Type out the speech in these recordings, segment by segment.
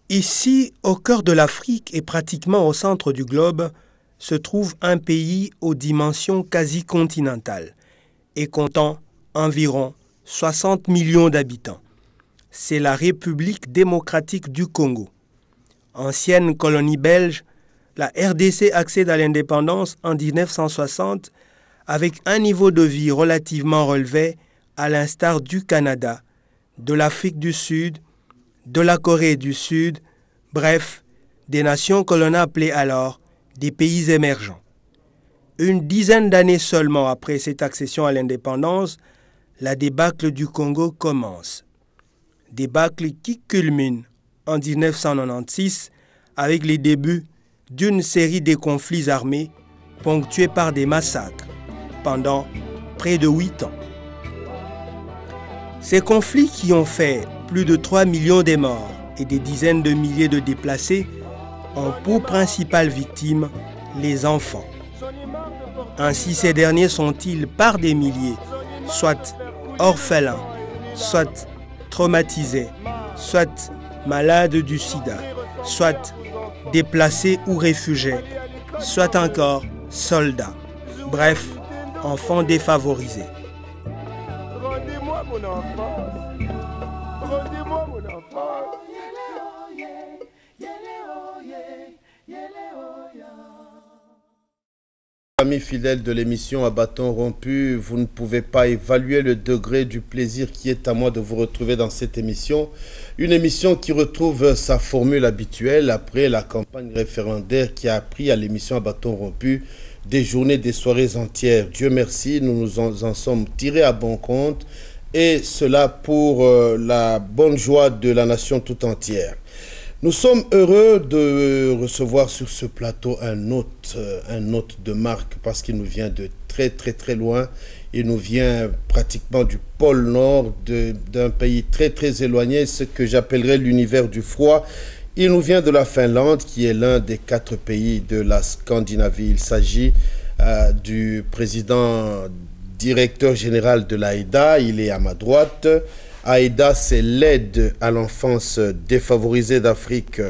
Ici, au cœur de l'Afrique et pratiquement au centre du globe, se trouve un pays aux dimensions quasi continentales et comptant environ 60 millions d'habitants. C'est la République démocratique du Congo. Ancienne colonie belge, la RDC accède à l'indépendance en 1960 avec un niveau de vie relativement relevé à l'instar du Canada, de l'Afrique du Sud, de la Corée du Sud, bref, des nations que l'on appelait alors des pays émergents. Une dizaine d'années seulement après cette accession à l'indépendance, la débâcle du Congo commence. Débâcle qui culmine en 1996 avec les débuts d'une série de conflits armés ponctués par des massacres pendant près de 8 ans. Ces conflits qui ont fait plus de 3 millions de morts et des dizaines de milliers de déplacés ont pour principales victimes les enfants. Ainsi, ces derniers sont-ils par des milliers, soit orphelins, soit traumatisés, soit malades du sida, soit déplacés ou réfugiés, soit encore soldats. Bref, enfants défavorisés. Rendez-moi mon enfant. Rendez-moi mon enfant. Amis fidèles de l'émission à bâton rompu, vous ne pouvez pas évaluer le degré du plaisir qui est à moi de vous retrouver dans cette émission. Une émission qui retrouve sa formule habituelle après la campagne référendaire qui a pris à l'émission à bâton rompu des journées, des soirées entières. Dieu merci, nous nous en sommes tirés à bon compte et cela pour la bonne joie de la nation tout entière. Nous sommes heureux de recevoir sur ce plateau un hôte de marque parce qu'il nous vient de très loin. Il nous vient pratiquement du pôle Nord, d'un pays très éloigné, ce que j'appellerais l'univers du froid. Il nous vient de la Finlande, qui est l'un des 4 pays de la Scandinavie. Il s'agit du président directeur général de l'AIDA. Il est à ma droite. AIDA, c'est l'aide à l'enfance défavorisée d'Afrique.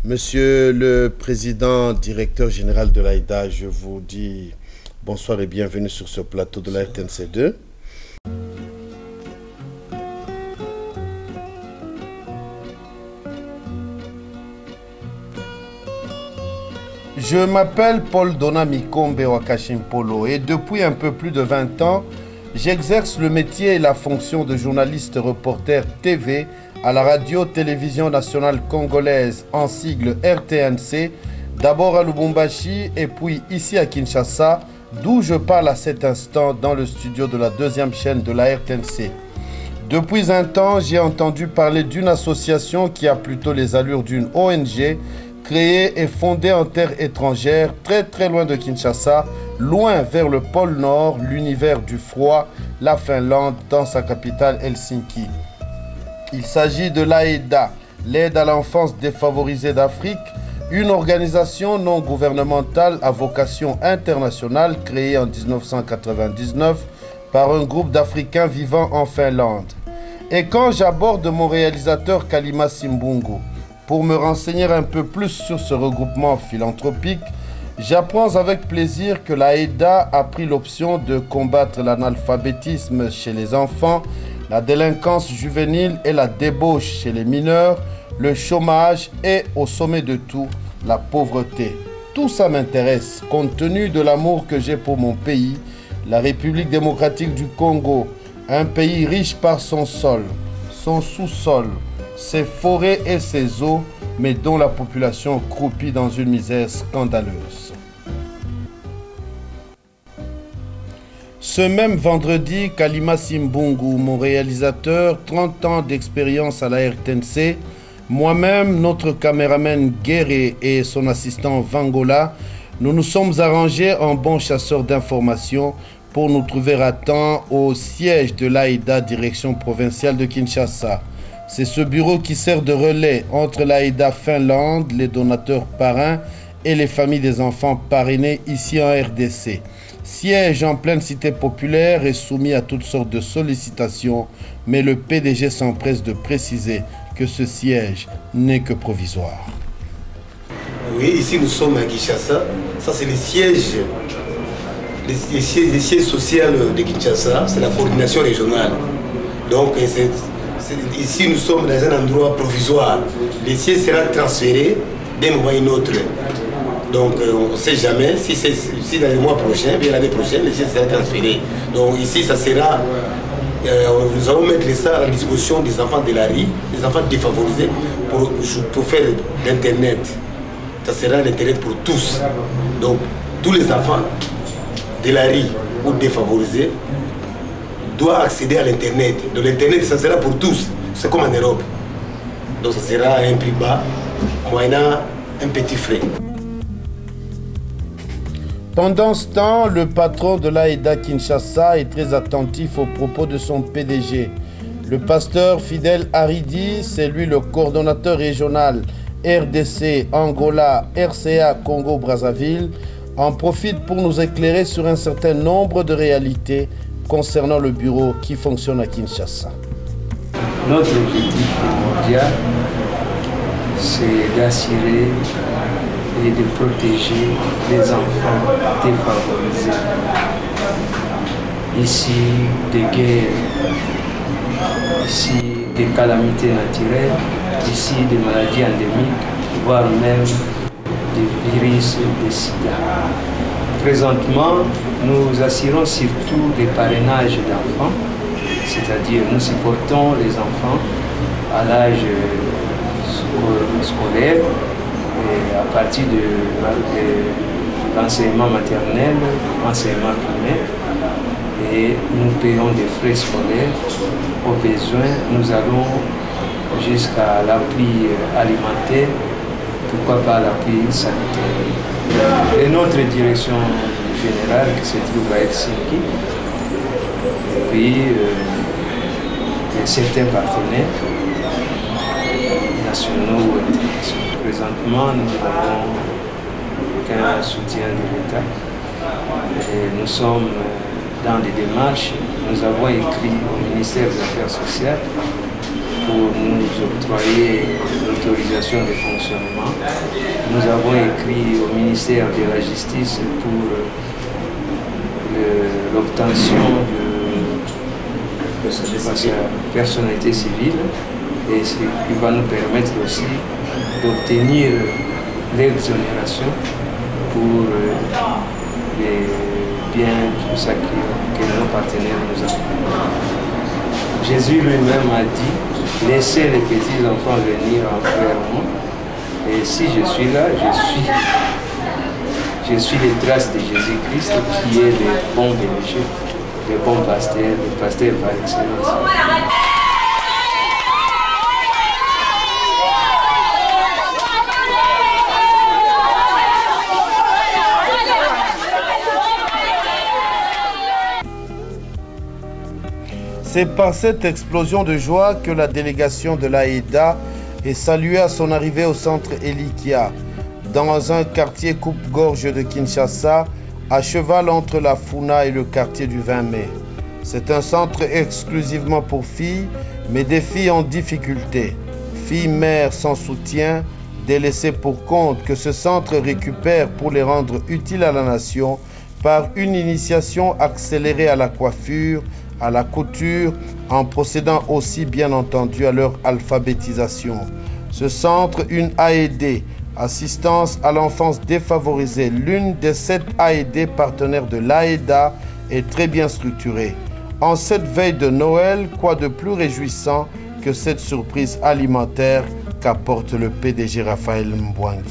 Monsieur le président directeur général de l'AIDA, je vous dis bonsoir et bienvenue sur ce plateau de la RTNC2. Je m'appelle Paul Dona Mikombe Wakashimpolo et depuis un peu plus de 20 ans, j'exerce le métier et la fonction de journaliste reporter TV à la radio-télévision nationale congolaise en sigle RTNC, d'abord à Lubumbashi et puis ici à Kinshasa, d'où je parle à cet instant dans le studio de la 2e chaîne de la RTNC. Depuis un temps, j'ai entendu parler d'une association qui a plutôt les allures d'une ONG, créée et fondée en terre étrangère, très loin de Kinshasa, loin vers le pôle Nord, l'univers du froid, la Finlande, dans sa capitale Helsinki. Il s'agit de l'AIDA, l'aide à l'enfance défavorisée d'Afrique, une organisation non gouvernementale à vocation internationale créée en 1999 par un groupe d'Africains vivant en Finlande. Et quand j'aborde mon réalisateur Kalima Simbungu pour me renseigner un peu plus sur ce regroupement philanthropique, j'apprends avec plaisir que l'AIDA a pris l'option de combattre l'analphabétisme chez les enfants, la délinquance juvénile et la débauche chez les mineurs, le chômage et, au sommet de tout, la pauvreté. Tout ça m'intéresse, compte tenu de l'amour que j'ai pour mon pays, la République démocratique du Congo, un pays riche par son sol, son sous-sol, ses forêts et ses eaux, mais dont la population croupit dans une misère scandaleuse. Ce même vendredi, Kalima Simbungu, mon réalisateur, 30 ans d'expérience à la RTNC, moi-même, notre caméraman Guéré et son assistant Vangola, nous nous sommes arrangés en bons chasseurs d'informations pour nous trouver à temps au siège de l'AIDA, direction provinciale de Kinshasa. C'est ce bureau qui sert de relais entre l'AIDA Finlande, les donateurs parrains et les familles des enfants parrainés ici en RDC. Siège en pleine cité populaire et soumis à toutes sortes de sollicitations, mais le PDG s'empresse de préciser que ce siège n'est que provisoire. Oui, ici nous sommes à Kinshasa. Ça c'est le siège, le siège social de Kinshasa, c'est la coordination régionale. Donc ici nous sommes dans un endroit provisoire. Le siège sera transféré d'un moment à un autre. Donc on ne sait jamais si dans le mois prochain, bien l'année prochaine, le siège sera transféré. Donc ici ça sera, nous allons mettre ça à la disposition des enfants de la rue, des enfants défavorisés pour faire l'internet. Ça sera l'Internet pour tous. Donc, tous les enfants de la rue ou défavorisés doivent accéder à l'Internet. Donc, l'Internet, ça sera pour tous. C'est comme en Europe. Donc, ça sera à un prix bas, moyennant un petit frais. Pendant ce temps, le patron de l'AEDA Kinshasa est très attentif aux propos de son PDG. Le pasteur Fidèle Haridi, c'est lui le coordonnateur régional RDC, Angola, RCA, Congo-Brazzaville, en profite pour nous éclairer sur un certain nombre de réalités concernant le bureau qui fonctionne à Kinshasa. Notre objectif primordial, c'est d'assurer et de protéger les enfants défavorisés. Ici, des guerres, ici, des calamités naturelles, ici des maladies endémiques, voire même des virus de sida. Présentement, nous assurons surtout des parrainages d'enfants, c'est-à-dire nous supportons les enfants à l'âge scolaire et à partir de l'enseignement maternel, enseignement primaire, et nous payons des frais scolaires. Au besoin, nous allons jusqu'à l'appui alimentaire, pourquoi pas l'appui sanitaire. Et notre direction générale qui se trouve à Helsinki, et puis certains partenaires nationaux ou internationaux. Présentement, nous n'avons aucun soutien de l'État. Et nous sommes dans des démarches. Nous avons écrit au ministère des Affaires sociales pour nous octroyer l'autorisation de fonctionnement. Nous avons écrit au ministère de la Justice pour l'obtention de personnalité civile, et ce qui va nous permettre aussi d'obtenir l'exonération pour les biens, tout ça que nos partenaires nous ont. Jésus lui-même a dit, laissez les petits enfants venir envers moi, et si je suis là, je suis les traces de Jésus-Christ qui est le bon berger, le bon pasteur, le pasteur par excellence. C'est par cette explosion de joie que la délégation de l'AEDA est saluée à son arrivée au centre Elikia, dans un quartier coupe-gorge de Kinshasa, à cheval entre la Funa et le quartier du 20 mai. C'est un centre exclusivement pour filles, mais des filles en difficulté, filles mères sans soutien, délaissées pour compte, que ce centre récupère pour les rendre utiles à la nation par une initiation accélérée à la coiffure, à la couture, en procédant aussi bien entendu à leur alphabétisation. Ce centre, une AED, assistance à l'enfance défavorisée, l'une des 7 AED partenaires de l'AEDA, est très bien structurée. En cette veille de Noël, quoi de plus réjouissant que cette surprise alimentaire qu'apporte le PDG Raphaël Mbwangi.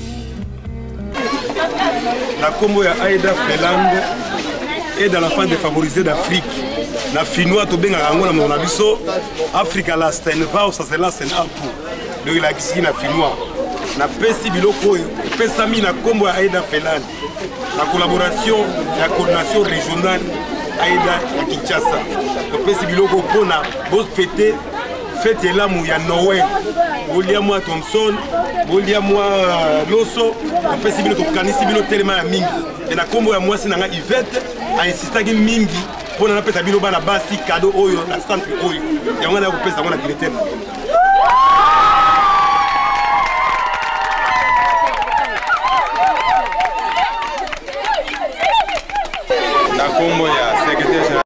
La combo ya AEDA Finlande est dans l'enfant défavorisé d'Afrique. Na finnois to benga ngona mona biso Africa la stenva ça c'est là c'est apu. Donc la kisi na finnois. Na pesi biloko pesa mi na combo ya AEDA Finlande. La collaboration la coordination régionale AEDA à Kinshasa. To pesi biloko pona boss fêter fête là mu ya Noël. Bolia moi Thompson, bolia moi Loso, to pesi biloko kanisi biloko tellement mingi. Et na combo ya moi c'est na Yvette a insisté mingi. Pour nous faire des basi cadeau oyo na centre oyo. Et on a pesa on a directeur. na kombo ya secrétaire